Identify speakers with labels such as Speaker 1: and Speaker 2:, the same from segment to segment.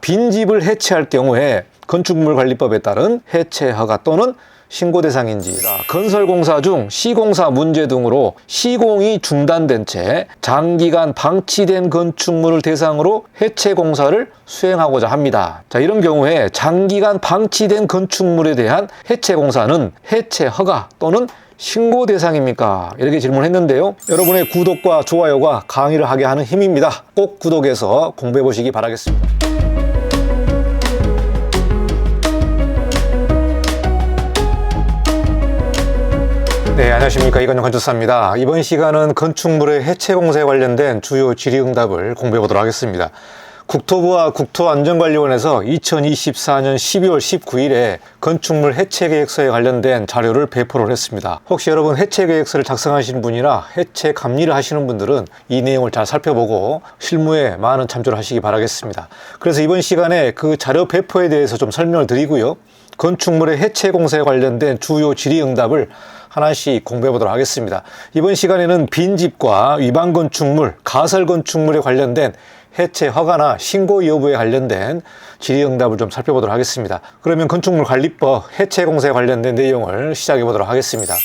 Speaker 1: 빈집을 해체할 경우에 건축물관리법에 따른 해체 허가 또는 신고 대상인지, 건설공사 중 시공사 문제 등으로 시공이 중단된 채 장기간 방치된 건축물을 대상으로 해체 공사를 수행하고자 합니다. 자, 이런 경우에 장기간 방치된 건축물에 대한 해체 공사는 해체 허가 또는 신고 대상입니까? 이렇게 질문했는데요. 여러분의 구독과 좋아요가 강의를 하게 하는 힘입니다. 꼭 구독해서 공부해 보시기 바라겠습니다. 네, 안녕하십니까. 이건영 건축사입니다. 이번 시간은 건축물의 해체 공사에 관련된 주요 질의응답을 공부해 보도록 하겠습니다. 국토부와 국토안전관리원에서 2024년 12월 19일에 건축물 해체 계획서에 관련된 자료를 배포를 했습니다. 혹시 여러분 해체 계획서를 작성하시는 분이나 해체 감리를 하시는 분들은 이 내용을 잘 살펴보고 실무에 많은 참조를 하시기 바라겠습니다. 그래서 이번 시간에 그 자료 배포에 대해서 좀 설명을 드리고요. 건축물의 해체 공사에 관련된 주요 질의응답을 하나씩 공부해 보도록 하겠습니다. 이번 시간에는 빈집과 위반 건축물, 가설 건축물에 관련된 해체 허가나 신고 여부에 관련된 질의응답을 좀 살펴보도록 하겠습니다. 그러면 건축물관리법 해체 공사에 관련된 내용을 시작해 보도록 하겠습니다.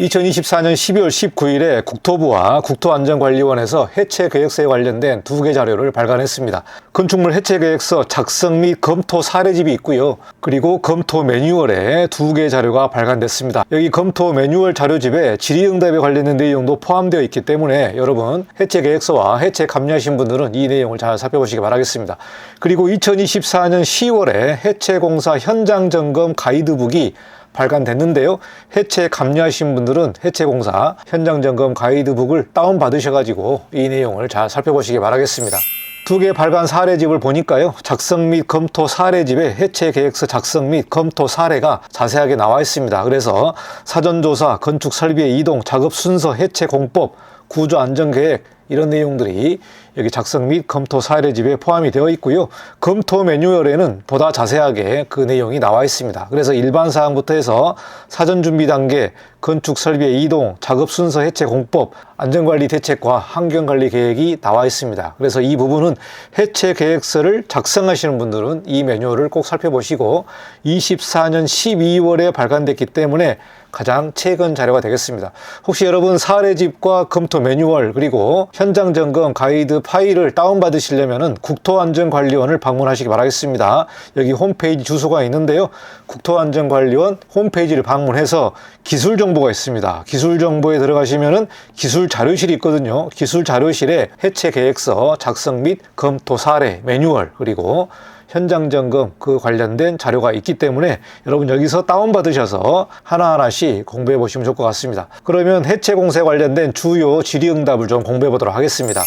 Speaker 1: 2024년 12월 19일에 국토부와 국토안전관리원에서 해체 계획서에 관련된 2개 자료를 발간했습니다. 건축물 해체 계획서 작성 및 검토 사례집이 있고요. 그리고 검토 매뉴얼에 2개 자료가 발간됐습니다. 여기 검토 매뉴얼 자료집에 질의응답에 관련된 내용도 포함되어 있기 때문에 여러분 해체 계획서와 해체 감리하신 분들은 이 내용을 잘 살펴보시기 바라겠습니다. 그리고 2024년 10월에 해체 공사 현장 점검 가이드북이 발간됐는데요. 해체 감리하신 분들은 해체 공사 현장 점검 가이드북을 다운받으셔가지고 이 내용을 잘 살펴보시기 바라겠습니다. 2개 발간 사례집을 보니까요. 작성 및 검토 사례집에 해체 계획서 작성 및 검토 사례가 자세하게 나와 있습니다. 그래서 사전조사, 건축 설비의 이동, 작업 순서, 해체 공법, 구조 안전 계획 이런 내용들이 여기 작성 및 검토 사례집에 포함이 되어 있고요. 검토 매뉴얼에는 보다 자세하게 그 내용이 나와 있습니다. 그래서 일반 사항부터 해서 사전 준비 단계, 건축 설비의 이동, 작업 순서 해체 공법, 안전관리 대책과 환경관리 계획이 나와 있습니다. 그래서 이 부분은 해체 계획서를 작성하시는 분들은 이 매뉴얼을 꼭 살펴보시고 24년 12월에 발간됐기 때문에 가장 최근 자료가 되겠습니다. 혹시 여러분 사례집과 검토 매뉴얼 그리고 현장 점검 가이드 파일을 다운받으시려면 국토안전관리원을 방문하시기 바라겠습니다. 여기 홈페이지 주소가 있는데요. 국토안전관리원 홈페이지를 방문해서 기술 정보가 있습니다. 기술 정보에 들어가시면 기술 자료실이 있거든요. 기술 자료실에 해체 계획서 작성 및 검토 사례 매뉴얼 그리고 현장 점검 그 관련된 자료가 있기 때문에 여러분 여기서 다운받으셔서 하나하나씩 공부해 보시면 좋을 것 같습니다. 그러면 해체 공사에 관련된 주요 질의응답을 좀 공부해 보도록 하겠습니다.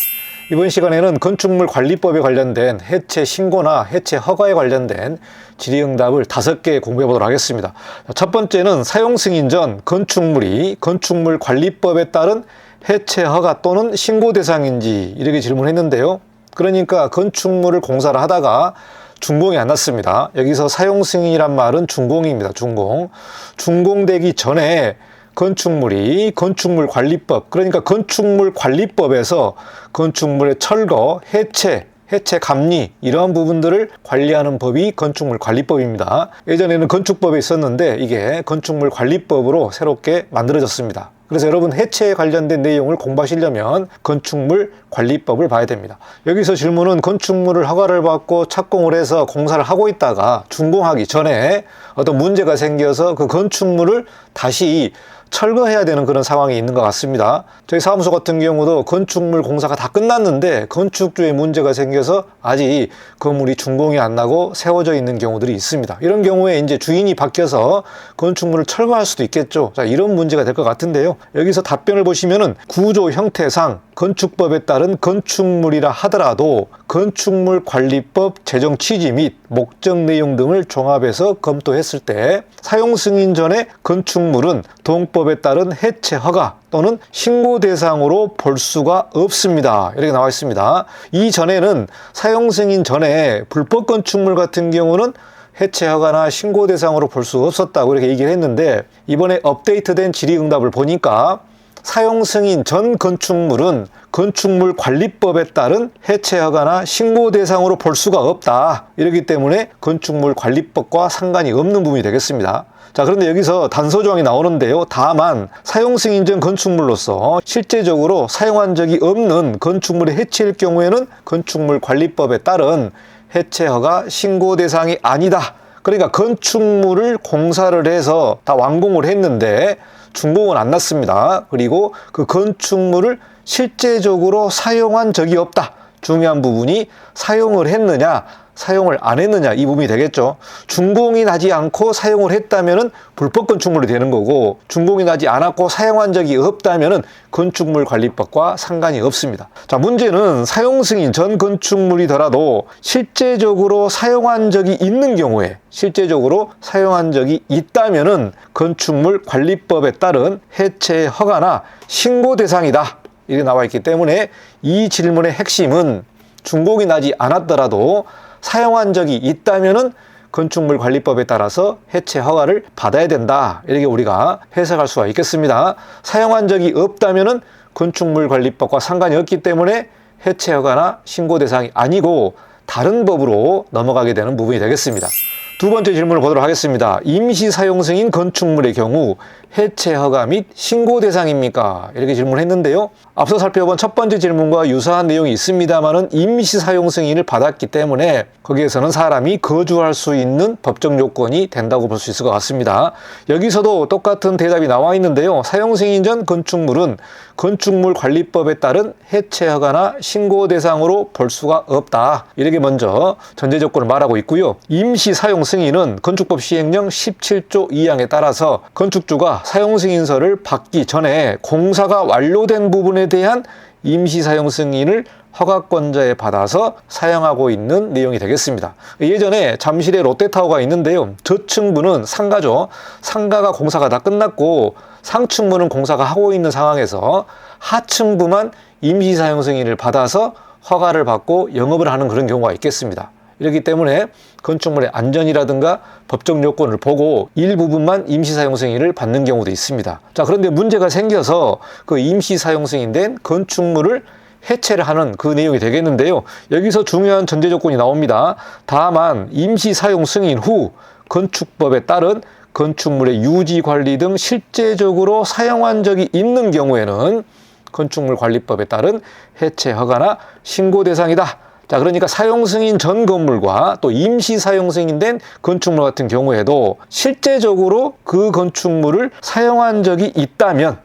Speaker 1: 이번 시간에는 건축물 관리법에 관련된 해체 신고나 해체 허가에 관련된 질의응답을 5개 공부해 보도록 하겠습니다. 첫 번째는 사용 승인 전 건축물이 건축물 관리법에 따른 해체 허가 또는 신고 대상인지 이렇게 질문했는데요. 그러니까 건축물을 공사를 하다가 준공이 안 났습니다. 여기서 사용 승인이란 말은 준공입니다. 준공되기 전에 건축물이 건축물관리법, 그러니까 건축물관리법에서 건축물의 철거, 해체 감리 이러한 부분들을 관리하는 법이 건축물관리법입니다. 예전에는 건축법에 있었는데 이게 건축물관리법으로 새롭게 만들어졌습니다. 그래서 여러분 해체에 관련된 내용을 공부하시려면 건축물관리법을 봐야 됩니다. 여기서 질문은 건축물을 허가를 받고 착공을 해서 공사를 하고 있다가 준공하기 전에 어떤 문제가 생겨서 그 건축물을 다시 철거해야 되는 그런 상황이 있는 것 같습니다. 저희 사무소 같은 경우도 건축물 공사가 다 끝났는데 건축주에 문제가 생겨서 아직 건물이 준공이 안 나고 세워져 있는 경우들이 있습니다. 이런 경우에 이제 주인이 바뀌어서 건축물을 철거할 수도 있겠죠. 자, 이런 문제가 될 것 같은데요. 여기서 답변을 보시면은 구조 형태상 건축법에 따른 건축물이라 하더라도 건축물관리법 제정 취지 및 목적 내용 등을 종합해서 검토했을 때 사용 승인 전에 건축물은 동법에 따른 해체 허가 또는 신고 대상으로 볼 수가 없습니다. 이렇게 나와 있습니다. 이전에는 사용 승인 전에 불법 건축물 같은 경우는 해체 허가나 신고 대상으로 볼 수 없었다고 이렇게 얘기를 했는데 이번에 업데이트된 질의응답을 보니까 사용 승인 전 건축물은 건축물 관리법에 따른 해체 허가나 신고 대상으로 볼 수가 없다. 이렇기 때문에 건축물 관리법과 상관이 없는 부분이 되겠습니다. 자, 그런데 여기서 단서 조항이 나오는데요. 다만 사용 승인 전 건축물로서 실제적으로 사용한 적이 없는 건축물의 해체일 경우에는 건축물 관리법에 따른 해체 허가 신고 대상이 아니다. 그러니까 건축물을 공사를 해서 다 완공을 했는데 준공은 안 났습니다. 그리고 그 건축물을 실제적으로 사용한 적이 없다. 중요한 부분이 사용을 했느냐 사용을 안 했느냐 이 부분이 되겠죠. 준공이 나지 않고 사용을 했다면 불법 건축물이 되는 거고, 준공이 나지 않았고 사용한 적이 없다면 건축물 관리법과 상관이 없습니다. 자, 문제는 사용 승인 전 건축물이더라도 실제적으로 사용한 적이 있는 경우에, 실제적으로 사용한 적이 있다면 건축물 관리법에 따른 해체 허가나 신고 대상이다. 이렇게 나와 있기 때문에 이 질문의 핵심은 준공이 나지 않았더라도 사용한 적이 있다면은 건축물 관리법에 따라서 해체 허가를 받아야 된다. 이렇게 우리가 해석할 수가 있겠습니다. 사용한 적이 없다면은 건축물 관리법과 상관이 없기 때문에 해체 허가나 신고 대상이 아니고 다른 법으로 넘어가게 되는 부분이 되겠습니다. 두 번째 질문을 보도록 하겠습니다. 임시 사용 승인 건축물의 경우 해체 허가 및 신고 대상입니까? 이렇게 질문을 했는데요. 앞서 살펴본 첫 번째 질문과 유사한 내용이 있습니다만은 임시 사용 승인을 받았기 때문에 거기에서는 사람이 거주할 수 있는 법적 요건이 된다고 볼 수 있을 것 같습니다. 여기서도 똑같은 대답이 나와 있는데요. 사용 승인 전 건축물은 건축물 관리법에 따른 해체 허가나 신고 대상으로 볼 수가 없다. 이렇게 먼저 전제 조건을 말하고 있고요. 임시 사용 승인은 건축법 시행령 17조 2항에 따라서 건축주가 사용 승인서를 받기 전에 공사가 완료된 부분에 대한 임시 사용 승인을 허가권자에 받아서 사용하고 있는 내용이 되겠습니다. 예전에 잠실에 롯데타워가 있는데요. 저층부는 상가죠. 상가가 공사가 다 끝났고 상층부는 공사가 하고 있는 상황에서 하층부만 임시 사용 승인을 받아서 허가를 받고 영업을 하는 그런 경우가 있겠습니다. 이렇기 때문에 건축물의 안전이라든가 법적 요건을 보고 일부분만 임시 사용 승인을 받는 경우도 있습니다. 자, 그런데 문제가 생겨서 그 임시 사용 승인된 건축물을 해체를 하는 그 내용이 되겠는데요. 여기서 중요한 전제 조건이 나옵니다. 다만 임시 사용 승인 후 건축법에 따른 건축물의 유지 관리 등 실제적으로 사용한 적이 있는 경우에는 건축물 관리법에 따른 해체 허가나 신고 대상이다. 자, 그러니까 사용 승인 전 건물과 또 임시 사용 승인된 건축물 같은 경우에도 실제적으로 그 건축물을 사용한 적이 있다면은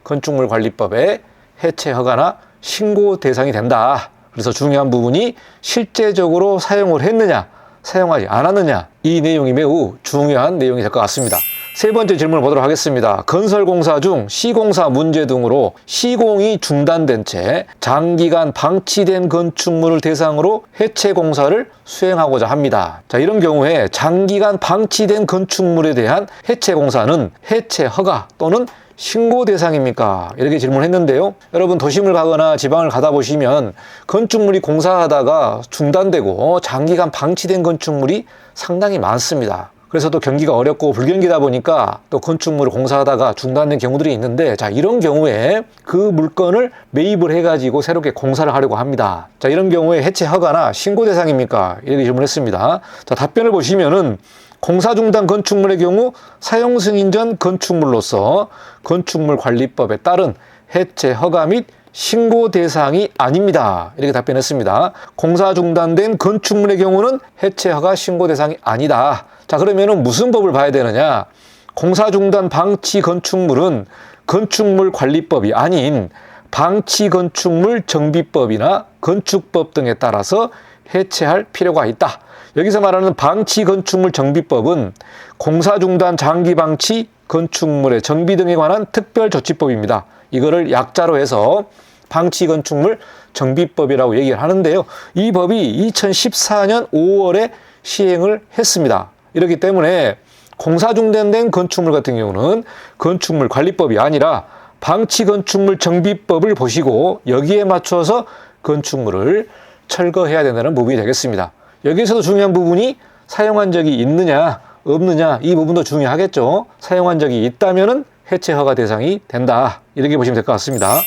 Speaker 1: 건축물 관리법에 해체 허가나 신고 대상이 된다. 그래서 중요한 부분이 실제적으로 사용을 했느냐, 사용하지 않았느냐, 이 내용이 매우 중요한 내용이 될 것 같습니다. 세 번째 질문을 보도록 하겠습니다. 건설공사 중 시공사 문제 등으로 시공이 중단된 채 장기간 방치된 건축물을 대상으로 해체 공사를 수행하고자 합니다. 자, 이런 경우에 장기간 방치된 건축물에 대한 해체 공사는 해체 허가 또는 신고 대상입니까? 이렇게 질문했는데요. 여러분 도심을 가거나 지방을 가다 보시면 건축물이 공사하다가 중단되고 장기간 방치된 건축물이 상당히 많습니다. 그래서 또 경기가 어렵고 불경기다 보니까 또 건축물을 공사하다가 중단된 경우들이 있는데, 자, 이런 경우에 그 물건을 매입을 해가지고 새롭게 공사를 하려고 합니다. 자, 이런 경우에 해체 허가나 신고 대상입니까? 이렇게 질문했습니다. 자, 답변을 보시면은 공사 중단 건축물의 경우 사용 승인 전 건축물로서 건축물 관리법에 따른 해체 허가 및 신고 대상이 아닙니다. 이렇게 답변했습니다. 공사 중단된 건축물의 경우는 해체 허가 신고 대상이 아니다. 자, 그러면은 무슨 법을 봐야 되느냐? 공사 중단 방치 건축물은 건축물 관리법이 아닌 방치 건축물 정비법이나 건축법 등에 따라서 해체할 필요가 있다. 여기서 말하는 방치 건축물 정비법은 공사 중단 장기 방치 건축물의 정비 등에 관한 특별조치법입니다. 이거를 약자로 해서 방치 건축물 정비법이라고 얘기를 하는데요. 이 법이 2014년 5월에 시행을 했습니다. 이렇기 때문에 공사 중단된 건축물 같은 경우는 건축물 관리법이 아니라 방치 건축물 정비법을 보시고 여기에 맞춰서 건축물을 철거해야 된다는 부분이 되겠습니다. 여기서도 중요한 부분이 사용한 적이 있느냐 없느냐, 이 부분도 중요하겠죠. 사용한 적이 있다면은 해체 허가 대상이 된다. 이렇게 보시면 될 것 같습니다.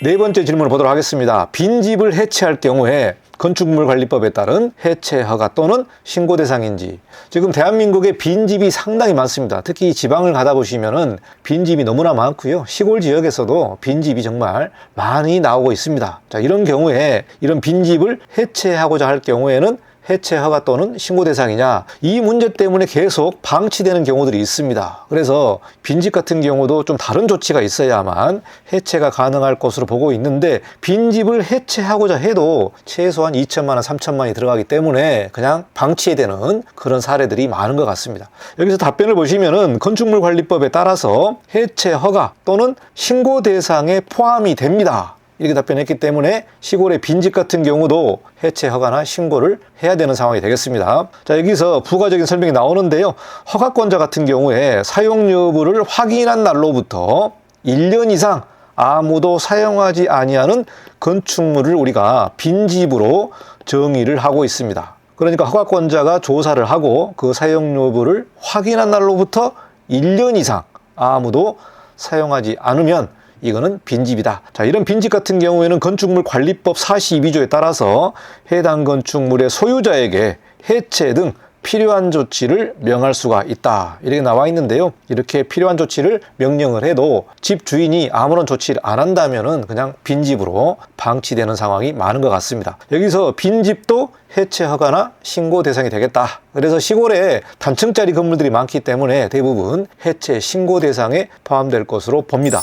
Speaker 1: 네 번째 질문을 보도록 하겠습니다. 빈집을 해체할 경우에 건축물관리법에 따른 해체 허가 또는 신고 대상인지. 지금 대한민국에 빈집이 상당히 많습니다. 특히 지방을 가다 보시면은 빈집이 너무나 많고요. 시골 지역에서도 빈집이 정말 많이 나오고 있습니다. 자, 이런 경우에 이런 빈집을 해체하고자 할 경우에는 해체 허가 또는 신고 대상이냐, 이 문제 때문에 계속 방치되는 경우들이 있습니다. 그래서 빈집 같은 경우도 좀 다른 조치가 있어야만 해체가 가능할 것으로 보고 있는데, 빈집을 해체하고자 해도 최소한 2천만 원, 3천만 원이 들어가기 때문에 그냥 방치해야 되는 그런 사례들이 많은 것 같습니다. 여기서 답변을 보시면은 건축물관리법에 따라서 해체 허가 또는 신고 대상에 포함이 됩니다. 이렇게 답변했기 때문에 시골의 빈집 같은 경우도 해체 허가나 신고를 해야 되는 상황이 되겠습니다. 자, 여기서 부가적인 설명이 나오는데요. 허가권자 같은 경우에 사용 여부를 확인한 날로부터 1년 이상 아무도 사용하지 아니하는 건축물을 우리가 빈집으로 정의를 하고 있습니다. 그러니까 허가권자가 조사를 하고 그 사용 여부를 확인한 날로부터 1년 이상 아무도 사용하지 않으면 이거는 빈집이다. 자, 이런 빈집 같은 경우에는 건축물관리법 42조에 따라서 해당 건축물의 소유자에게 해체 등 필요한 조치를 명할 수가 있다. 이렇게 나와 있는데요. 이렇게 필요한 조치를 명령을 해도 집 주인이 아무런 조치를 안 한다면은 그냥 빈집으로 방치되는 상황이 많은 것 같습니다. 여기서 빈집도 해체 허가나 신고 대상이 되겠다. 그래서 시골에 단층짜리 건물들이 많기 때문에 대부분 해체 신고 대상에 포함될 것으로 봅니다.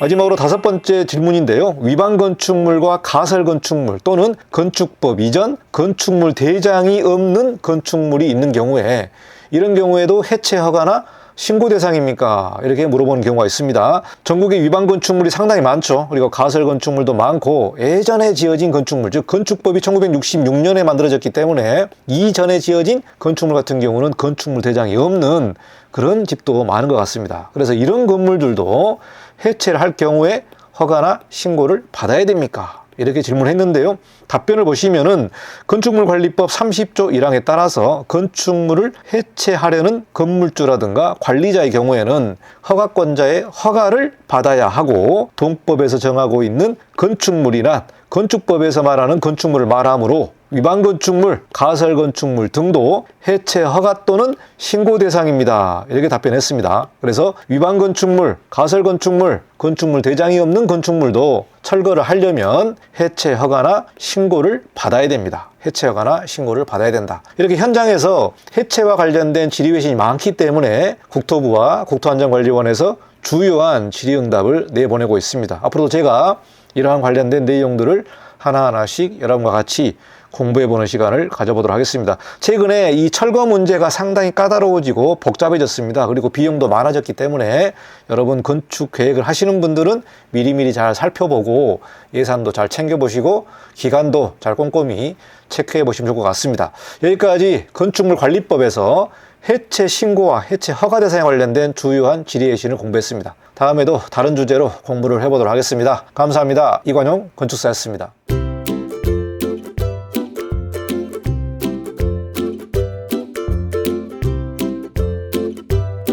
Speaker 1: 마지막으로 다섯 번째 질문인데요. 위반 건축물과 가설 건축물 또는 건축법 이전 건축물 대장이 없는 건축물이 있는 경우에, 이런 경우에도 해체 허가나 신고 대상입니까? 이렇게 물어보는 경우가 있습니다. 전국에 위반 건축물이 상당히 많죠. 그리고 가설 건축물도 많고, 예전에 지어진 건축물, 즉 건축법이 1966년에 만들어졌기 때문에 이전에 지어진 건축물 같은 경우는 건축물 대장이 없는 그런 집도 많은 것 같습니다. 그래서 이런 건물들도 해체를 할 경우에 허가나 신고를 받아야 됩니까? 이렇게 질문했는데요. 답변을 보시면은 건축물관리법 30조 1항에 따라서 건축물을 해체하려는 건물주라든가 관리자의 경우에는 허가권자의 허가를 받아야 하고, 동법에서 정하고 있는 건축물이나 건축법에서 말하는 건축물을 말하므로 위반 건축물, 가설 건축물 등도 해체 허가 또는 신고 대상입니다. 이렇게 답변했습니다. 그래서 위반 건축물, 가설 건축물, 건축물 대장이 없는 건축물도 철거를 하려면 해체 허가나 신고를 받아야 됩니다. 해체 허가나 신고를 받아야 된다. 이렇게 현장에서 해체와 관련된 질의회신이 많기 때문에 국토부와 국토안전관리원에서 주요한 질의응답을 내보내고 있습니다. 앞으로도 제가 이러한 관련된 내용들을 하나하나씩 여러분과 같이 공부해보는 시간을 가져보도록 하겠습니다. 최근에 이 철거 문제가 상당히 까다로워지고 복잡해졌습니다. 그리고 비용도 많아졌기 때문에 여러분 건축 계획을 하시는 분들은 미리미리 잘 살펴보고 예산도 잘 챙겨보시고 기간도 잘 꼼꼼히 체크해 보시면 좋을 것 같습니다. 여기까지 건축물관리법에서 해체 신고와 해체 허가 대상에 관련된 주요한 질의예시를 공부했습니다. 다음에도 다른 주제로 공부를 해보도록 하겠습니다. 감사합니다. 이관용 건축사였습니다.